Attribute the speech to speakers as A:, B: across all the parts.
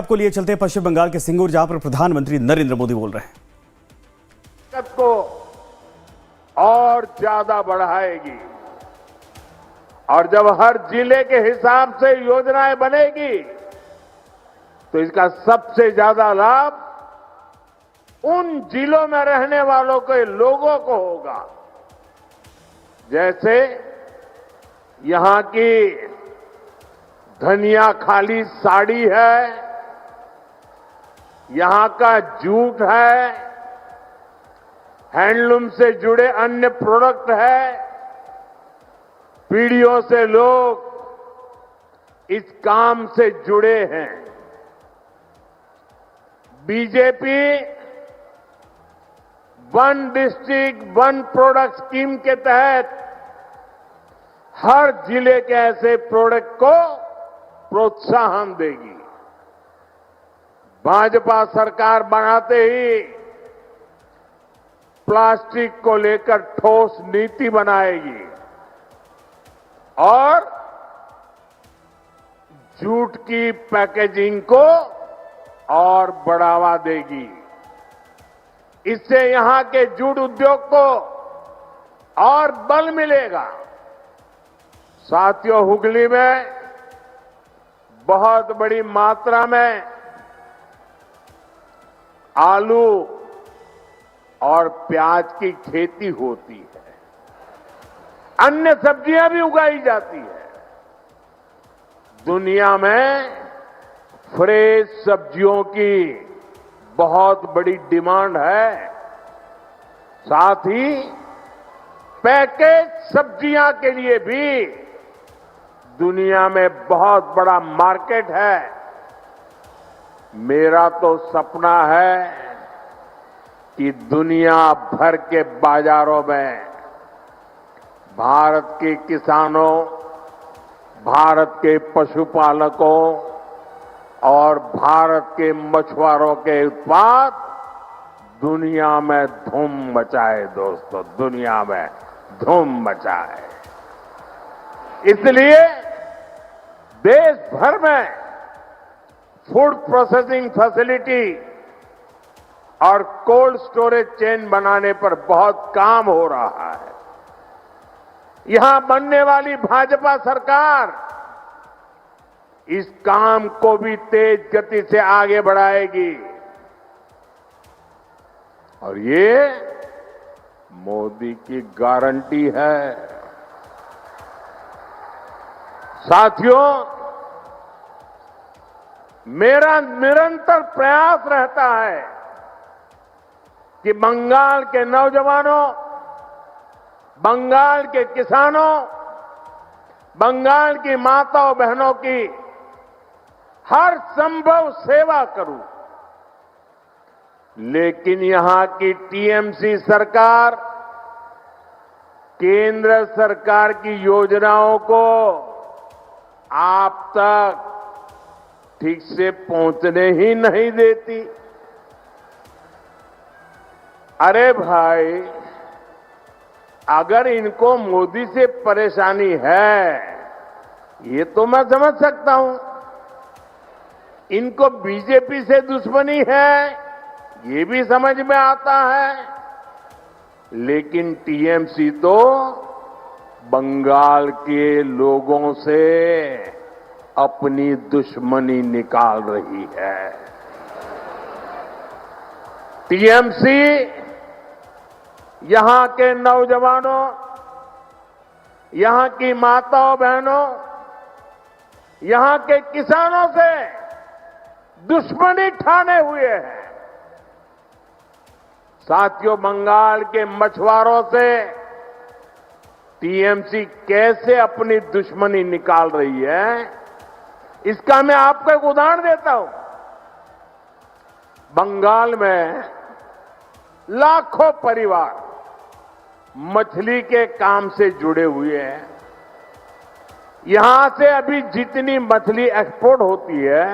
A: आपको लिए चलते हैं पश्चिम बंगाल के सिंगूर, जहां पर प्रधानमंत्री नरेंद्र मोदी बोल रहे हैं।
B: को और ज्यादा बढ़ाएगी और जब हर जिले के हिसाब से योजनाएं बनेगी तो इसका सबसे ज्यादा लाभ उन जिलों में रहने वालों के लोगों को होगा। जैसे यहां की धनिया खाली साड़ी है, यहां का जूट है, हैंडलूम से जुड़े अन्य प्रोडक्ट है। पीढ़ियों से लोग इस काम से जुड़े हैं। BJP one district one product scheme के तहत हर जिले के ऐसे प्रोडक्ट को प्रोत्साहन देगी। भाजपा सरकार बनाते ही प्लास्टिक को लेकर ठोस नीति बनाएगी और जूट की पैकेजिंग को और बढ़ावा देगी। इससे यहां के जूट उद्योग को और बल मिलेगा। साथियों, हुगली में बहुत बड़ी मात्रा में आलू और प्याज की खेती होती है। अन्य सब्जियां भी उगाई जाती है। दुनिया में फ्रेश सब्जियों की बहुत बड़ी डिमांड है। साथ ही पैकेज सब्जियां के लिए भी दुनिया में बहुत बड़ा मार्केट है। मेरा तो सपना है कि दुनिया भर के बाजारों में भारत के किसानों, भारत के पशुपालकों और भारत के मछुआरों के उत्पाद दुनिया में धूम मचाए। दोस्तों, दुनिया में धूम मचाए। इसलिए देश भर में फूड प्रोसेसिंग फैसिलिटी और कोल्ड स्टोरेज चेन बनाने पर बहुत काम हो रहा है। यहां बनने वाली भाजपा सरकार इस काम को भी तेज गति से आगे बढ़ाएगी और ये मोदी की गारंटी है। साथियों, मेरा निरंतर प्रयास रहता है कि बंगाल के नौजवानों, बंगाल के किसानों, बंगाल की माताओं बहनों की हर संभव सेवा करूं। लेकिन यहां की टीएमसी सरकार केंद्र सरकार की योजनाओं को आप तक ठीक से पहुंचने ही नहीं देती। अरे भाई, अगर इनको मोदी से परेशानी है, ये तो मैं समझ सकता हूं। इनको बीजेपी से दुश्मनी है, ये भी समझ में आता है। लेकिन टीएमसी तो बंगाल के लोगों से अपनी दुश्मनी निकाल रही है। टीएमसी यहां के नौजवानों, यहां की माताओं बहनों, यहां के किसानों से दुश्मनी ठाने हुए हैं। साथियों, बंगाल के मछुआरों से टीएमसी कैसे अपनी दुश्मनी निकाल रही है, इसका मैं आपको एक उदाहरण देता हूं। बंगाल में लाखों परिवार मछली के काम से जुड़े हुए हैं। यहां से अभी जितनी मछली एक्सपोर्ट होती है,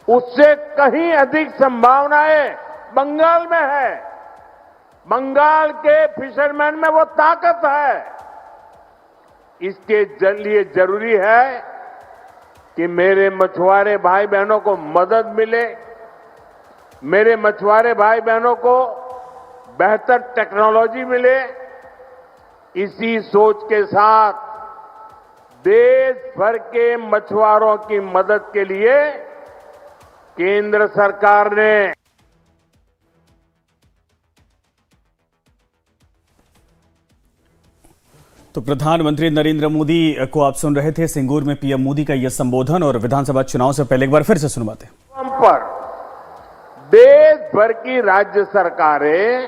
B: उससे कहीं अधिक संभावनाएं बंगाल में है। बंगाल के फिशरमैन में वो ताकत है। इसके लिए जरूरी है कि मेरे मछुआरे भाई बहनों को मदद मिले, मेरे मछुआरे भाई बहनों को बेहतर टेक्नोलॉजी मिले। इसी सोच के साथ देश भर के मछुआरों की मदद के लिए केंद्र सरकार ने
A: तो प्रधानमंत्री नरेंद्र मोदी को आप सुन रहे थे। सिंगूर में पीएम मोदी का यह संबोधन, और विधानसभा चुनाव से पहले एक बार फिर से सुनवाते हैं।
B: पर देश भर की राज्य सरकारें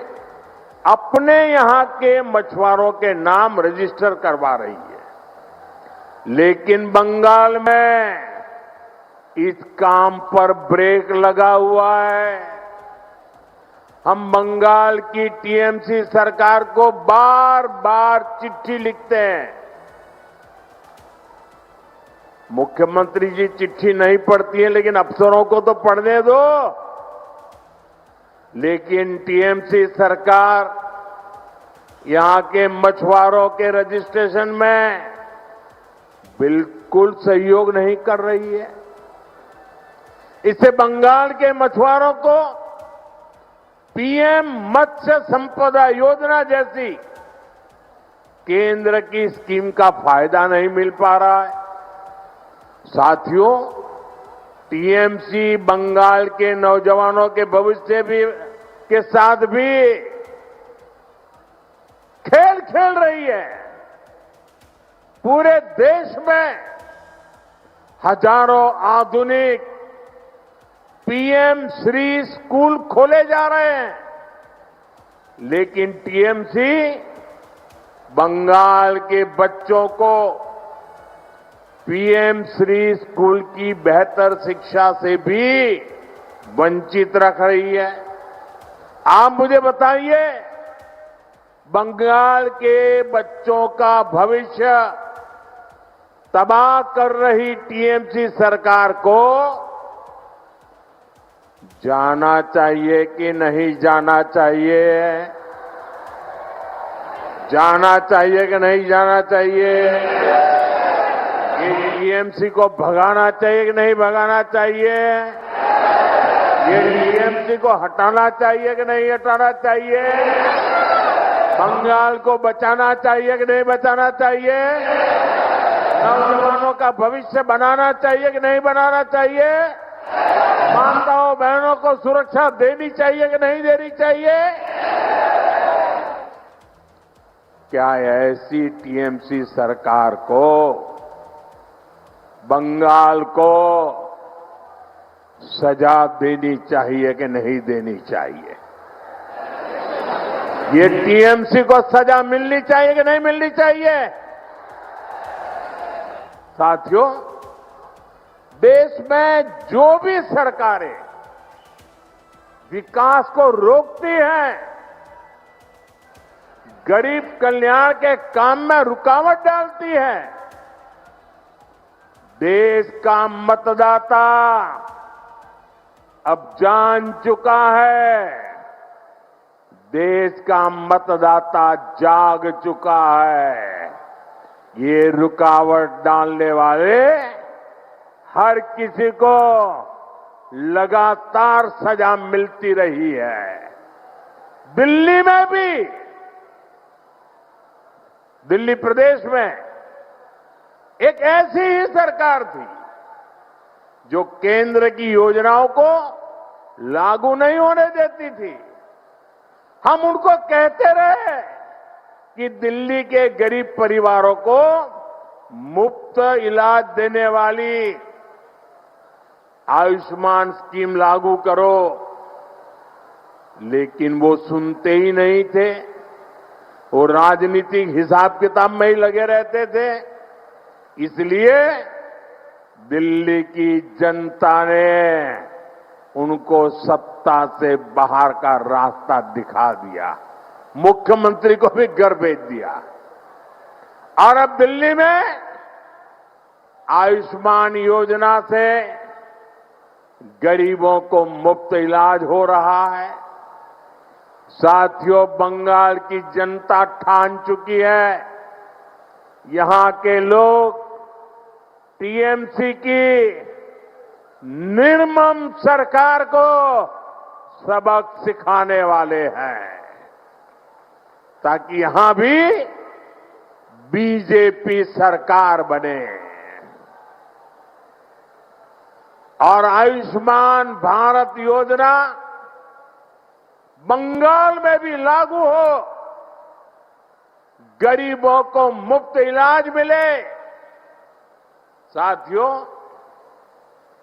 B: अपने यहां के मछुआरों के नाम रजिस्टर करवा रही है, लेकिन बंगाल में इस काम पर ब्रेक लगा हुआ है। हम बंगाल की टीएमसी सरकार को बार बार चिट्ठी लिखते हैं। मुख्यमंत्री जी चिट्ठी नहीं पढ़ती है, लेकिन अफसरों को तो पढ़ने दो। लेकिन टीएमसी सरकार यहां के मछुआरों के रजिस्ट्रेशन में बिल्कुल सहयोग नहीं कर रही है। इससे बंगाल के मछुआरों को पीएम मत्स्य संपदा योजना जैसी केंद्र की स्कीम का फायदा नहीं मिल पा रहा है। साथियों, टीएमसी बंगाल के नौजवानों के भविष्य भी के साथ भी खेल खेल रही है। पूरे देश में हजारों आधुनिक पीएम श्री स्कूल खोले जा रहे हैं, लेकिन टीएमसी बंगाल के बच्चों को पीएम श्री स्कूल की बेहतर शिक्षा से भी वंचित रख रही है। आप मुझे बताइए, बंगाल के बच्चों का भविष्य तबाह कर रही टीएमसी सरकार को जाना चाहिए कि नहीं जाना चाहिए? जाना चाहिए कि नहीं जाना चाहिए? ये टीएमसी को भगाना चाहिए कि नहीं भगाना चाहिए? ये टीएमसी को हटाना चाहिए कि नहीं हटाना चाहिए? बंगाल को बचाना चाहिए कि नहीं बचाना चाहिए? नौजवानों का भविष्य बनाना चाहिए कि नहीं बनाना चाहिए? माताओं बहनों को सुरक्षा देनी चाहिए कि नहीं देनी चाहिए? क्या ऐसी टीएमसी सरकार को बंगाल को सजा देनी चाहिए कि नहीं देनी चाहिए? ये टीएमसी को सजा मिलनी चाहिए कि नहीं मिलनी चाहिए? साथियों, देश में जो भी सरकारें विकास को रोकती हैं, गरीब कल्याण के काम में रुकावट डालती है, देश का मतदाता अब जान चुका है, देश का मतदाता जाग चुका है। ये रुकावट डालने वाले हर किसी को लगातार सजा मिलती रही है। दिल्ली में भी, दिल्ली प्रदेश में एक ऐसी ही सरकार थी जो केंद्र की योजनाओं को लागू नहीं होने देती थी। हम उनको कहते रहे कि दिल्ली के गरीब परिवारों को मुफ्त इलाज देने वाली आयुष्मान स्कीम लागू करो, लेकिन वो सुनते ही नहीं थे। वो राजनीतिक हिसाब किताब में ही लगे रहते थे। इसलिए दिल्ली की जनता ने उनको सत्ता से बाहर का रास्ता दिखा दिया, मुख्यमंत्री को भी घर भेज दिया। और अब दिल्ली में आयुष्मान योजना से गरीबों को मुफ्त इलाज हो रहा है। साथियों, बंगाल की जनता ठान चुकी है, यहां के लोग टीएमसी की निर्मम सरकार को सबक सिखाने वाले हैं, ताकि यहां भी बीजेपी सरकार बने और आयुष्मान भारत योजना बंगाल में भी लागू हो, गरीबों को मुफ्त इलाज मिले। साथियों,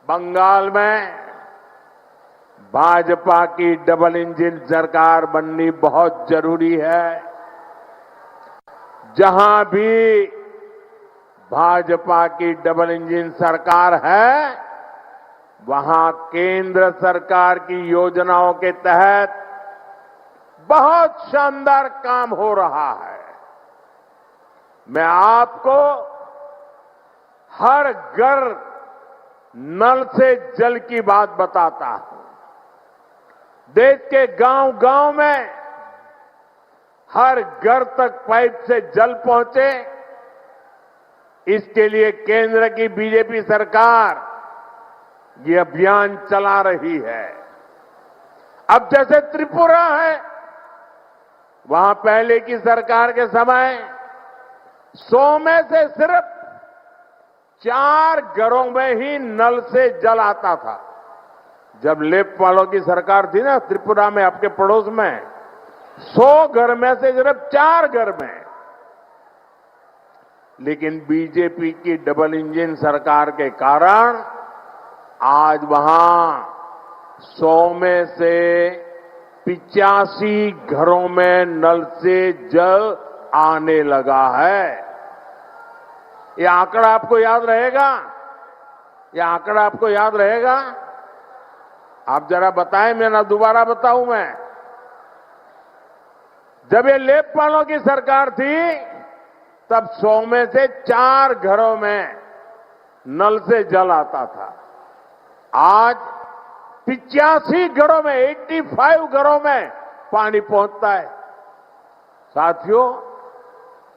B: बंगाल में भाजपा की डबल इंजन सरकार बननी बहुत जरूरी है। जहां भी भाजपा की डबल इंजन सरकार है, वहां केंद्र सरकार की योजनाओं के तहत बहुत शानदार काम हो रहा है। मैं आपको हर घर नल से जल की बात बताता हूं। देश के गांव-गांव में हर घर तक पाइप से जल पहुंचे, इसके लिए केंद्र की बीजेपी सरकार ये अभियान चला रही है। अब जैसे त्रिपुरा है, वहां पहले की सरकार के समय 100 में से सिर्फ 4 घरों में ही नल से जल आता था। जब लेफ्ट वालों की सरकार थी ना त्रिपुरा में, आपके पड़ोस में, 100 घर में से सिर्फ 4 घर में। लेकिन बीजेपी की डबल इंजन सरकार के कारण आज वहां 100 में से 85 घरों में नल से जल आने लगा है। ये आंकड़ा आपको याद रहेगा? ये आंकड़ा आपको याद रहेगा? आप जरा बताएं, मैं ना दोबारा बताऊं मैं। जब ये लेफ्ट वालों की सरकार थी, तब 100 में से 4 घरों में नल से जल आता था। आज 85 घरों में, 85 घरों में पानी पहुंचता है। साथियों,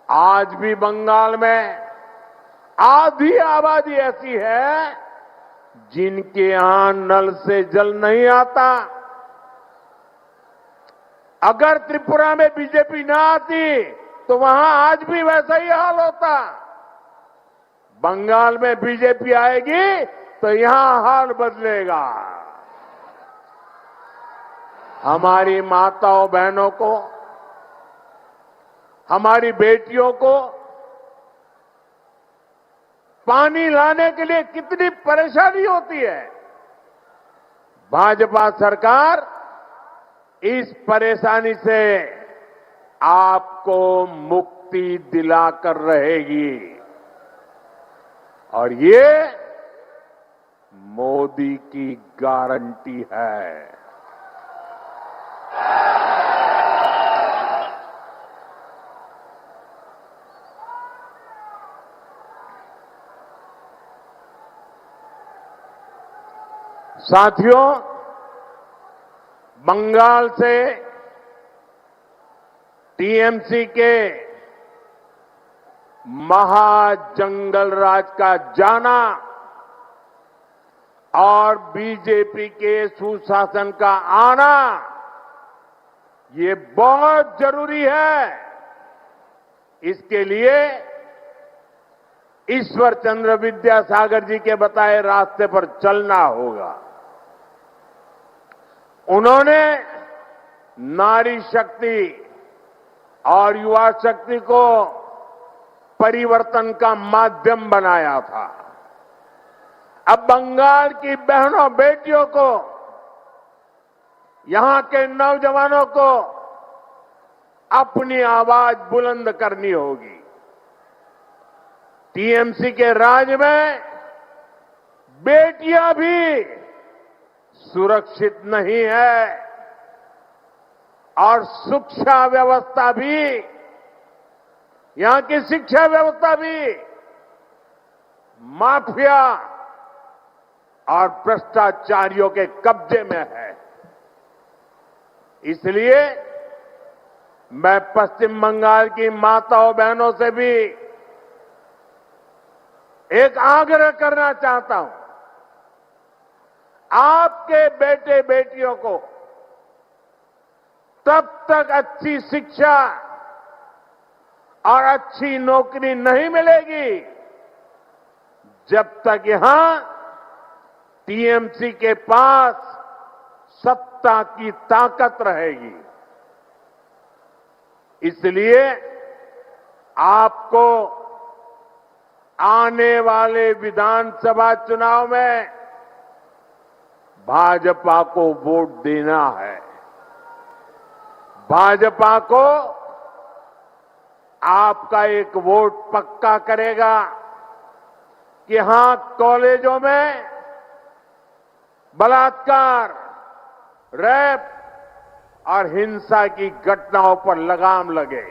B: आज भी बंगाल में आधी आबादी ऐसी है जिनके यहां नल से जल नहीं आता। अगर त्रिपुरा में बीजेपी ना आती तो वहां आज भी वैसा ही हाल होता। बंगाल में बीजेपी आएगी तो यहां हाल बदलेगा। हमारी माताओं बहनों को, हमारी बेटियों को पानी लाने के लिए कितनी परेशानी होती है। भाजपा सरकार इस परेशानी से आपको मुक्ति दिलाकर रहेगी और ये मोदी की गारंटी है। साथियों, बंगाल से टीएमसी के महाजंगल राज का जाना और बीजेपी के सुशासन का आना, ये बहुत जरूरी है। इसके लिए ईश्वर चंद्र विद्यासागर जी के बताए रास्ते पर चलना होगा। उन्होंने नारी शक्ति और युवा शक्ति को परिवर्तन का माध्यम बनाया था। अब बंगाल की बहनों बेटियों को, यहां के नौजवानों को अपनी आवाज बुलंद करनी होगी। टीएमसी के राज में बेटियां भी सुरक्षित नहीं है और शिक्षा व्यवस्था भी, यहां की शिक्षा व्यवस्था भी माफिया और भ्रष्टाचारियों के कब्जे में है। इसलिए मैं पश्चिम बंगाल की माताओं बहनों से भी एक आग्रह करना चाहता हूं, आपके बेटे बेटियों को तब तक अच्छी शिक्षा और अच्छी नौकरी नहीं मिलेगी जब तक यहां टीएमसी के पास सत्ता की ताकत रहेगी। इसलिए आपको आने वाले विधानसभा चुनाव में भाजपा को वोट देना है। भाजपा को आपका एक वोट पक्का करेगा कि हां, कॉलेजों में बलात्कार, रेप और हिंसा की घटनाओं पर लगाम लगे।